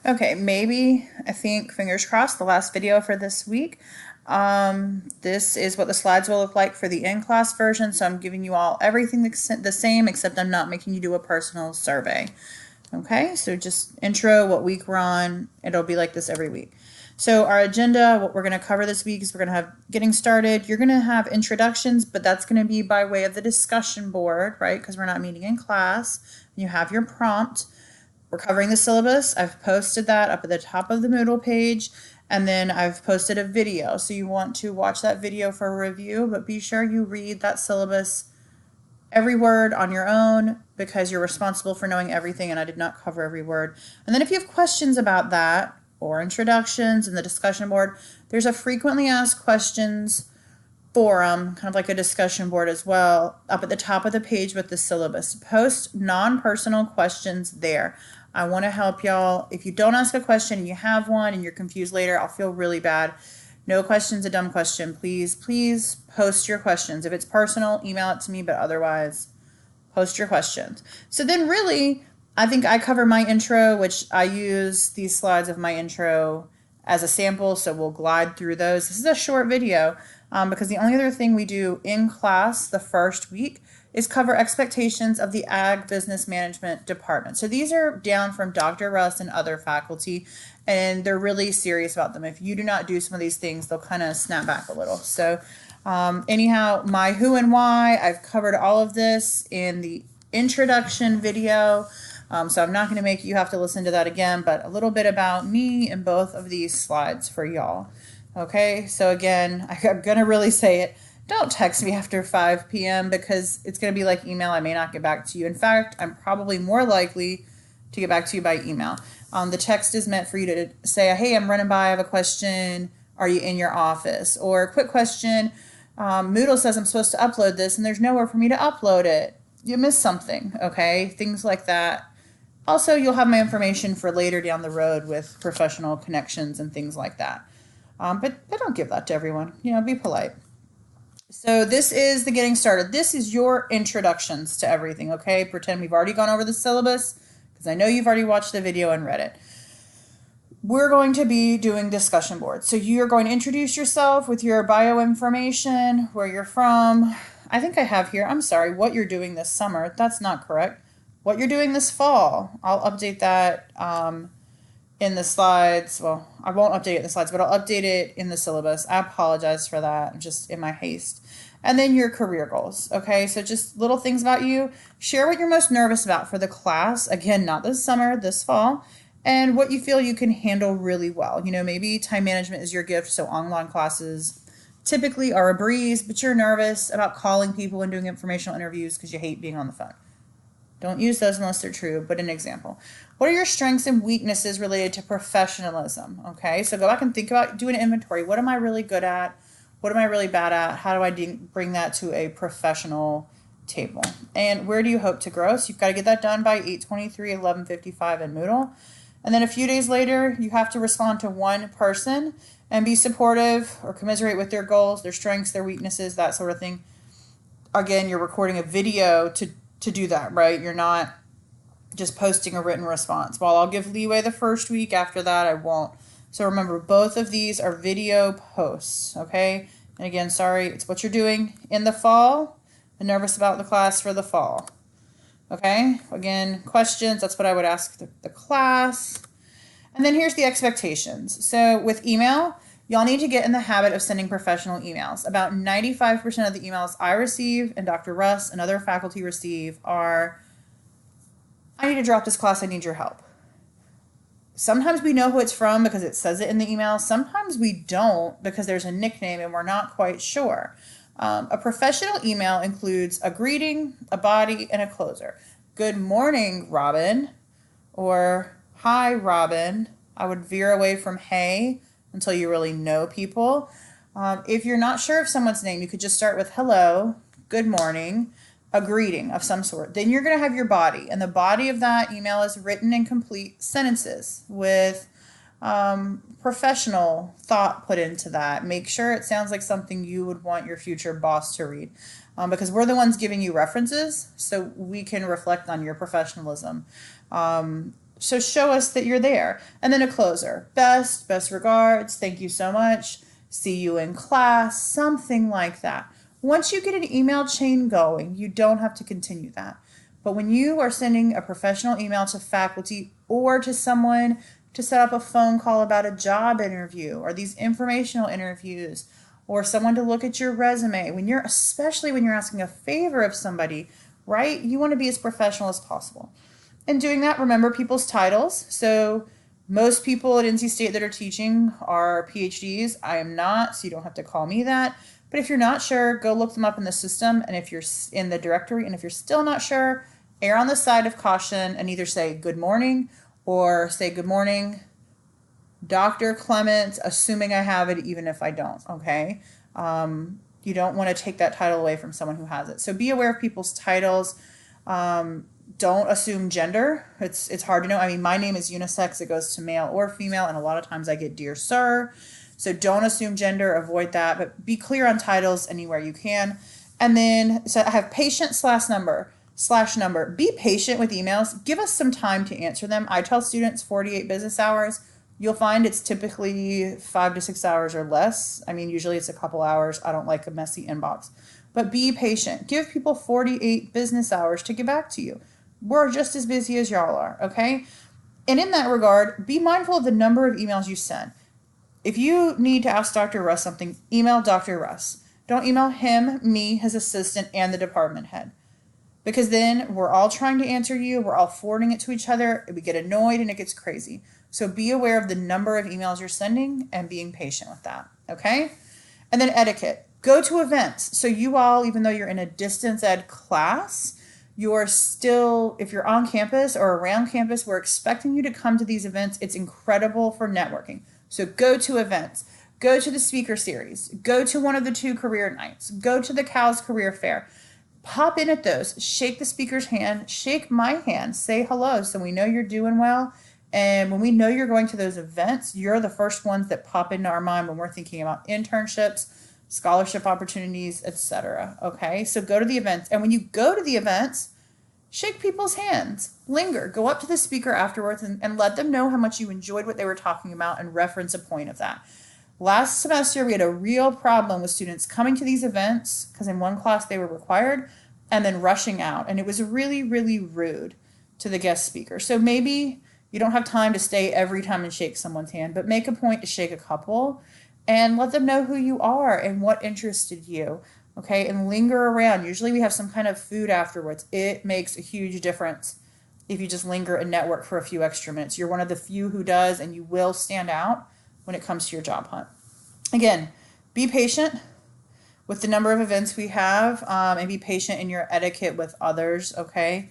Okay, maybe, I think, fingers crossed, the last video for this week. This is what the slides will look like for the in-class version, so I'm giving you all everything the same, except I'm not making you do a personal survey. Okay, so just intro, what week we're on. It'll be like this every week. So our agenda, what we're going to cover this week is we're going to have getting started. You're going to have introductions, but that's going to be by way of the discussion board, right? Because we're not meeting in class. You have your prompt. We're covering the syllabus. I've posted that up at the top of the Moodle page, and then I've posted a video. So you want to watch that video for a review, but be sure you read that syllabus every word on your own because you're responsible for knowing everything, and I did not cover every word. And then if you have questions about that or introductions in the discussion board, there's a frequently asked questions forum, kind of like a discussion board as well, up at the top of the page with the syllabus. Post non-personal questions there. I want to help y'all. If you don't ask a question and you have one and you're confused later, I'll feel really bad. No question's a dumb question. Please, please post your questions. If it's personal, email it to me, but otherwise, post your questions. So then really, I think I cover my intro, which I use these slides of my intro as a sample, so we'll glide through those. This is a short video because the only other thing we do in class the first week is cover expectations of the Ag Business Management Department. So these are down from Dr. Russ and other faculty, and they're really serious about them. If you do not do some of these things, they'll kind of snap back a little. So anyhow, my who and why, I've covered all of this in the introduction video. So I'm not going to make you have to listen to that again, but a little bit about me in both of these slides for y'all. Okay, so again, I'm going to really say it. Don't text me after 5 p.m. because it's going to be like email. I may not get back to you. In fact, I'm probably more likely to get back to you by email. The text is meant for you to say, hey, I'm running by, I have a question. Are you in your office? Or a quick question. Moodle says I'm supposed to upload this and there's nowhere for me to upload it. You missed something, okay? Things like that. Also, you'll have my information for later down the road with professional connections and things like that. But don't give that to everyone. Be polite. So this is the getting started. This is your introductions to everything, okay? Pretend we've already gone over the syllabus because I know you've already watched the video and read it. We're going to be doing discussion boards. So you're going to introduce yourself with your bio information, where you're from. I think I have here, I'm sorry, what you're doing this summer. That's not correct. What you're doing this fall. I'll update that in the slides. Well, I won't update it in the slides, but I'll update it in the syllabus. I apologize for that. I'm just in my haste. And then your career goals. Okay, so just little things about you. Share what you're most nervous about for the class. Again, not this summer, this fall. And what you feel you can handle really well. Maybe time management is your gift, so online classes typically are a breeze, but you're nervous about calling people and doing informational interviews because you hate being on the phone. Don't use those unless they're true, but an example. What are your strengths and weaknesses related to professionalism? Okay, so go back and think about doing an inventory. What am I really good at? What am I really bad at? How do I bring that to a professional table? And where do you hope to grow? So you've got to get that done by 8/23, 11:55 in Moodle. And then a few days later, you have to respond to one person and be supportive or commiserate with their goals, their strengths, their weaknesses, that sort of thing. Again, you're recording a video to do that, right? You're not just posting a written response. While I'll give leeway the first week, after that I won't. So remember, both of these are video posts, okay? And again, sorry, it's what you're doing in the fall. I'm nervous about the class for the fall. Okay, again, questions, that's what I would ask the class. And then here's the expectations. So with email, y'all need to get in the habit of sending professional emails. About 95% of the emails I receive and Dr. Russ and other faculty receive are, I need to drop this class, I need your help. Sometimes we know who it's from because it says it in the email. Sometimes we don't because there's a nickname and we're not quite sure. A professional email includes a greeting, a body, and a closer. Good morning, Robin, or hi, Robin. I would veer away from hey until you really know people. If you're not sure of someone's name, you could just start with hello, good morning, a greeting of some sort. Then you're going to have your body, and the body of that email is written in complete sentences with professional thought put into that. Make sure it sounds like something you would want your future boss to read, because we're the ones giving you references, so we can reflect on your professionalism. So show us that you're there. And then a closer. Best regards. Thank you so much. See you in class. Something like that. Once you get an email chain going, you don't have to continue that. But when you are sending a professional email to faculty or to someone to set up a phone call about a job interview or these informational interviews or someone to look at your resume, especially when you're asking a favor of somebody, right? You want to be as professional as possible. And doing that, remember people's titles. So most people at NC State that are teaching are PhDs. I am not, so you don't have to call me that. But if you're not sure, go look them up in the system and if you're in the directory. And if you're still not sure, err on the side of caution and either say good morning or say good morning, Dr. Clements, assuming I have it, even if I don't, okay? You don't want to take that title away from someone who has it. So be aware of people's titles. Don't assume gender. It's hard to know. I mean, my name is unisex. It goes to male or female, and a lot of times I get dear sir. So don't assume gender, avoid that, but be clear on titles anywhere you can. And then, so I have patient /number. Be patient with emails. Give us some time to answer them. I tell students 48 business hours. You'll find it's typically 5 to 6 hours or less. I mean, usually it's a couple hours. I don't like a messy inbox. But be patient. Give people 48 business hours to get back to you. We're just as busy as y'all are, okay? And in that regard, be mindful of the number of emails you send. If you need to ask Dr. Russ something, email Dr. Russ. Don't email him, me, his assistant, and the department head. Because then we're all trying to answer you, we're all forwarding it to each other, we get annoyed and it gets crazy. So be aware of the number of emails you're sending and being patient with that, okay? And then etiquette. Go to events. So you all, even though you're in a distance ed class, you're still, if you're on campus or around campus, we're expecting you to come to these events. It's incredible for networking. So go to events, go to the speaker series, go to one of the 2 career nights, go to the CALS career fair, pop in at those, shake the speaker's hand, shake my hand, say hello so we know you're doing well. And when we know you're going to those events, you're the first ones that pop into our mind when we're thinking about internships, scholarship opportunities, etc. Okay, so go to the events. And when you go to the events, shake people's hands, linger, go up to the speaker afterwards and let them know how much you enjoyed what they were talking about and reference a point of that. Last semester, we had a real problem with students coming to these events because in one class they were required and then rushing out. And it was really, really rude to the guest speaker. So maybe you don't have time to stay every time and shake someone's hand, but make a point to shake a couple and let them know who you are and what interested you. Okay, and linger around. Usually we have some kind of food afterwards. It makes a huge difference if you just linger and network for a few extra minutes. You're one of the few who does, and you will stand out when it comes to your job hunt. Again, be patient with the number of events we have, and be patient in your etiquette with others, okay?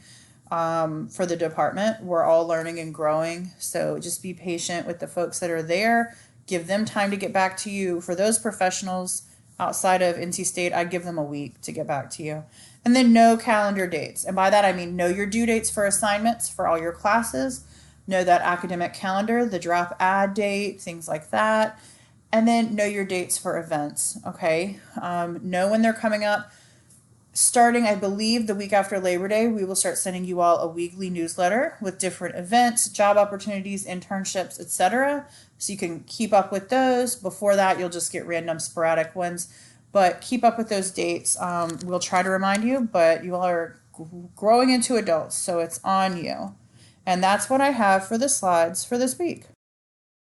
For the department, we're all learning and growing, so just be patient with the folks that are there. Give them time to get back to you. For those professionals outside of NC State, I'd give them a week to get back to you. And then know calendar dates. And by that, I mean know your due dates for assignments for all your classes. Know that academic calendar, the drop ad date, things like that. And then know your dates for events, okay? Know when they're coming up. Starting, I believe, the week after Labor Day, we will start sending you all a weekly newsletter with different events, job opportunities, internships, etc. So you can keep up with those. Before that, you'll just get random sporadic ones. But keep up with those dates. We'll try to remind you, but you all are growing into adults, so it's on you. And that's what I have for the slides for this week.